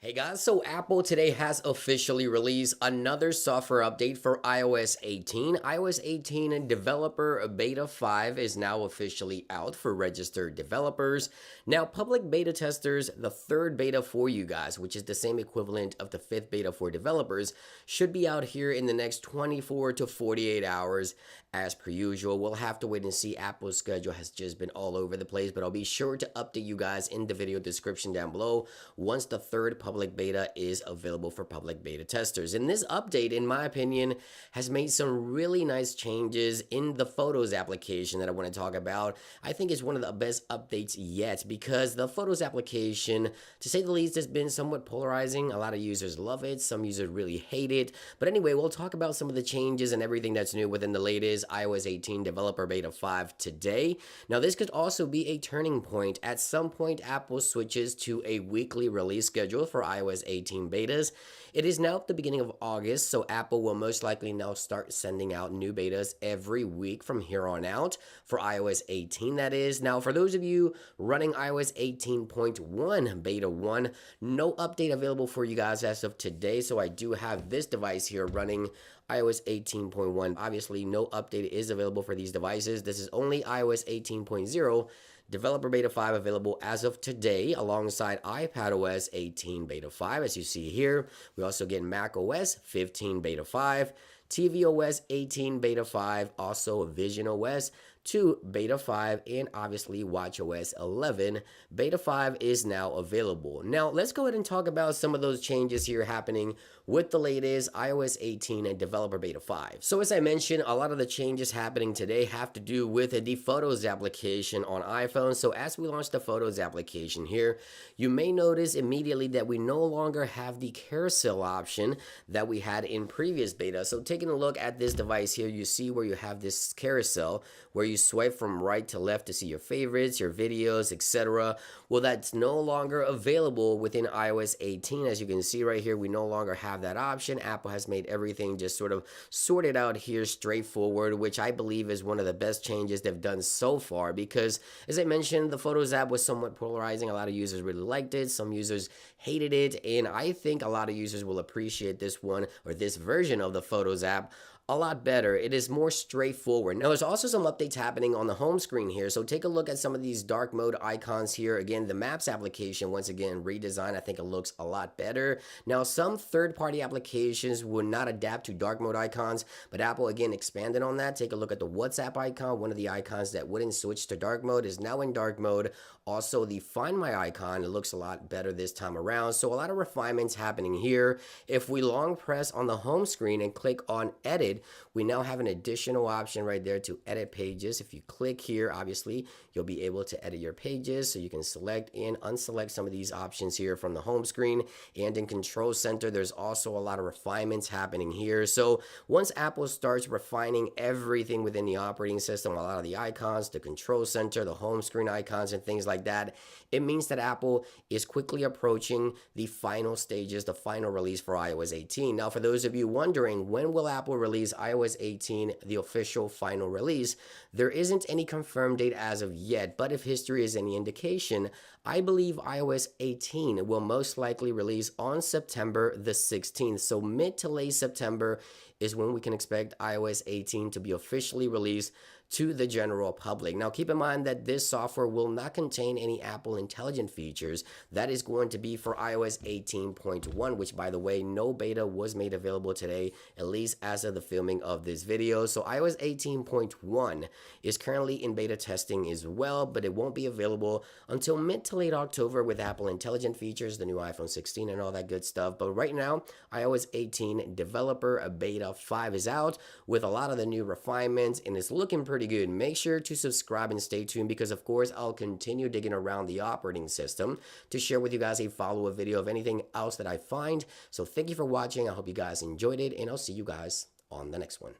Hey guys, so Apple today has officially released another software update for iOS 18. iOS 18 Developer Beta 5 is now officially out for registered developers. Now, public beta testers, the third beta for you guys, which is the same equivalent of the fifth beta for developers, should be out here in the next 24 to 48 hours. As per usual, we'll have to wait and see. Apple's schedule has just been all over the place, but I'll be sure to update you guys in the video description down below once the third public beta is available for public beta testers. And this update, in my opinion, has made some really nice changes in the Photos application that I want to talk about. I think it's one of the best updates yet because the Photos application, to say the least, has been somewhat polarizing. A lot of users love it, some users really hate it. But anyway, we'll talk about some of the changes and everything that's new within the latest iOS 18 Developer Beta 5 today. Now, this could also be a turning point. At some point, Apple switches to a weekly release schedule for iOS 18 betas. It is now at the beginning of August, so Apple will most likely now start sending out new betas every week from here on out for iOS 18, that is. Now, for those of you running iOS 18.1 Beta 1, no update available for you guys as of today, so I do have this device here running iOS 18.1. Obviously, no update is available for these devices. This is only iOS 18.0 Developer Beta 5 available as of today alongside iPadOS 18 Beta 5, as you see here. We also get macOS 15 Beta 5, tvOS 18 Beta 5, also visionOS 2 Beta 5, and obviously watchOS 11 Beta 5 is now available. Now, let's go ahead and talk about some of those changes here happening with the latest iOS 18 and Developer Beta 5. So as I mentioned, a lot of the changes happening today have to do with the Photos application on iPhone. So as we launch the Photos application here, you may notice immediately that we no longer have the carousel option that we had in previous beta. So taking a look at this device here, you see where you have this carousel where you swipe from right to left to see your favorites, your videos, etc. Well, that's no longer available within iOS 18. As you can see right here, we no longer have that option. Apple has made everything just sort of sorted out here straightforward, which I believe is one of the best changes they've done so far because, as I mentioned, the Photos app was somewhat polarizing. A lot of users really liked it. Some users hated it. And I think a lot of users will appreciate this one or this version of the Photos app a lot better. It is more straightforward. Now, there's also some updates happening on the home screen here. So take a look at some of these dark mode icons here. Again, the Maps application, once again, redesigned. I think it looks a lot better. Now, some third-party applications will not adapt to dark mode icons, but Apple, again, expanded on that. Take a look at the WhatsApp icon. One of the icons that wouldn't switch to dark mode is now in dark mode. Also, the Find My icon, it looks a lot better this time around. So a lot of refinements happening here. If we long press on the home screen and click on Edit, we now have an additional option right there to edit pages. If you click here, obviously, you'll be able to edit your pages. So you can select and unselect some of these options here from the home screen. And in Control Center, there's also a lot of refinements happening here. So once Apple starts refining everything within the operating system, a lot of the icons, the Control Center, the home screen icons, and things like that, it means that Apple is quickly approaching the final stages, the final release for iOS 18. Now, for those of you wondering, when will Apple release iOS 18, the official final release? There isn't any confirmed date as of yet, but if history is any indication, I believe iOS 18 will most likely release on September the 16th. So mid to late September is when we can expect iOS 18 to be officially released to the general public. Now, keep in mind that this software will not contain any Apple Intelligent features. That is going to be for iOS 18.1, which, by the way, no beta was made available today, at least as of the filming of this video. So iOS 18.1 is currently in beta testing as well, but it won't be available until mid to late October with Apple Intelligent features, the new iPhone 16 and all that good stuff. But right now, iOS 18 Developer Beta 5 is out with a lot of the new refinements, and it's looking pretty good. Make sure to subscribe and stay tuned because, of course, I'll continue digging around the operating system to share with you guys a follow-up video of anything else that I find. So thank you for watching. I hope you guys enjoyed it, and I'll see you guys on the next one.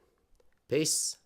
Peace.